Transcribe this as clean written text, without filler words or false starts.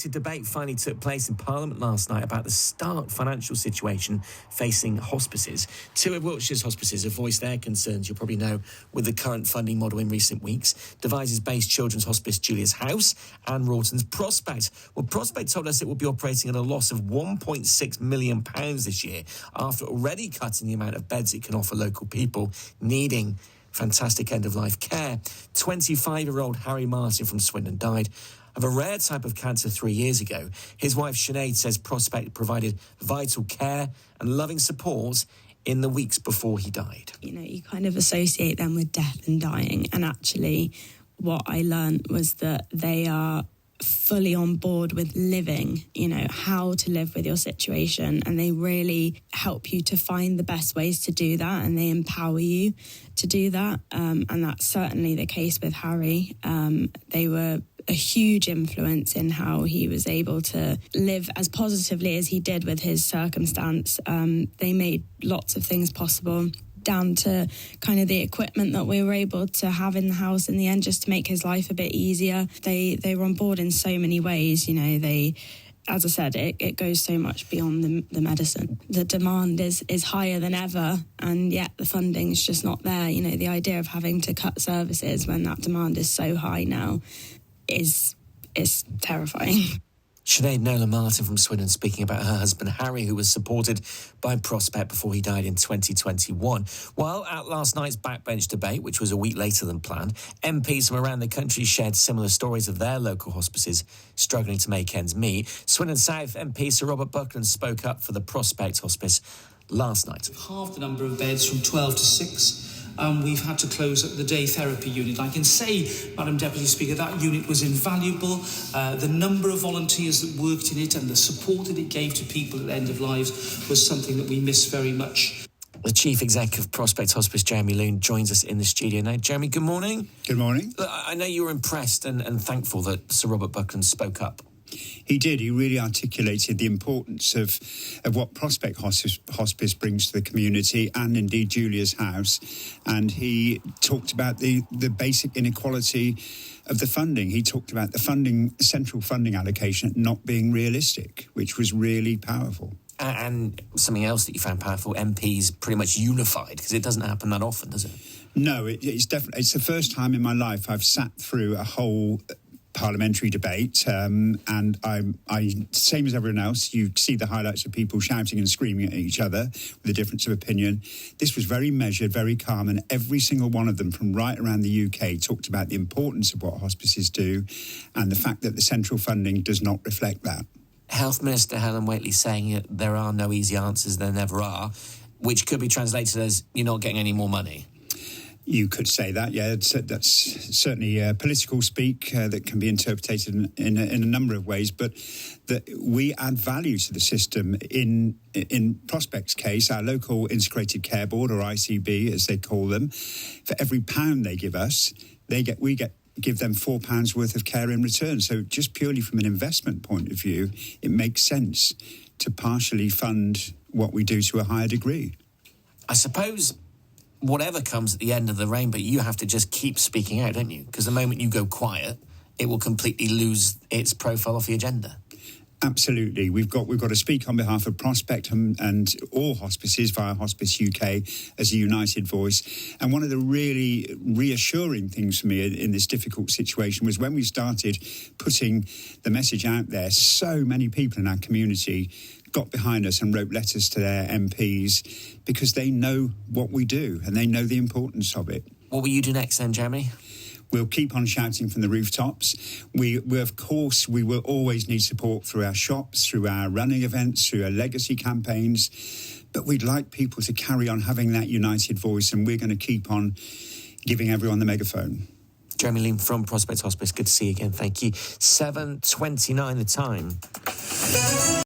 Debate finally took place in Parliament last night about the stark financial situation facing hospices. Two of Wiltshire's hospices have voiced their concerns, you'll probably know, with the current funding model in recent weeks. Devizes-based Children's Hospice Julia's House and Rawton's Prospect. Well, Prospect told us it will be operating at a loss of £1.6 million this year after already cutting the amount of beds it can offer local people needing fantastic end-of-life care. 25-year-old Harry Martin from Swindon died of a rare type of cancer 3 years ago. His wife Sinead says Prospect provided vital care and loving support in the weeks before he died. You know, you kind of associate them with death and dying, and actually what I learned was that they are fully on board with living, you know, how to live with your situation, and they really help you to find the best ways to do that, and they empower you to do that, and that's certainly the case with Harry. They were a huge influence in how he was able to live as positively as he did with his circumstance. They made lots of things possible, down to kind of the equipment that we were able to have in the house in the end, just to make his life a bit easier. They were on board in so many ways, you know. They, as I said, it goes so much beyond the medicine. The demand is higher than ever, and yet the funding's just not there. You know, the idea of having to cut services when that demand is so high now is terrifying. Sinead Nolan Martin from Swindon speaking about her husband Harry, who was supported by Prospect before he died in 2021. Well, at last night's backbench debate, which was a week later than planned, MPs from around the country shared similar stories of their local hospices struggling to make ends meet. Swindon South MP Sir Robert Buckland spoke up for the Prospect Hospice last night. Half the number of beds from 12 to 6. We've had to close the day therapy unit. I can say, Madam Deputy Speaker, that unit was invaluable. The number of volunteers that worked in it and the support that it gave to people at end of lives was something that we miss very much. The Chief Exec of Prospect Hospice, Jeremy Lune, joins us in the studio now. Jeremy, good morning. Good morning. Look, I know you were impressed and thankful that Sir Robert Buckland spoke up. He did. He really articulated the importance of what Prospect Hospice brings to the community, and indeed Julia's House. And he talked about the basic inequality of the funding. He talked about the central funding allocation not being realistic, which was really powerful. And something else that you found powerful, MPs pretty much unified, because it doesn't happen that often, does it? No, it's the first time in my life I've sat through a whole parliamentary debate, and I same as everyone else, you see the highlights of people shouting and screaming at each other with a difference of opinion. This was very measured, very calm, and every single one of them from right around the UK talked about the importance of what hospices do and the fact that the central funding does not reflect that. Health Minister Helen Whately saying that there are no easy answers, there never are, which could be translated as you're not getting any more money. You could say that, yeah. That's certainly political speak that can be interpreted in a number of ways, but that we add value to the system. In Prospect's case, our local integrated care board, or ICB as they call them, for every £1 they give us, we give them £4 worth of care in return. So just purely from an investment point of view, it makes sense to partially fund what we do to a higher degree. I suppose whatever comes at the end of the rainbow, you have to just keep speaking out, don't you? Because the moment you go quiet, it will completely lose its profile off the agenda. Absolutely. We've got to speak on behalf of Prospect and all hospices via Hospice UK as a united voice. And one of the really reassuring things for me in this difficult situation was when we started putting the message out there, so many people in our community got behind us and wrote letters to their MPs because they know what we do and they know the importance of it. What will you do next then, Jeremy? We'll keep on shouting from the rooftops. We of course, we will always need support through our shops, through our running events, through our legacy campaigns. But we'd like people to carry on having that united voice, and we're going to keep on giving everyone the megaphone. Jeremy Lune from Prospect Hospice, good to see you again. Thank you. 7:29 the time.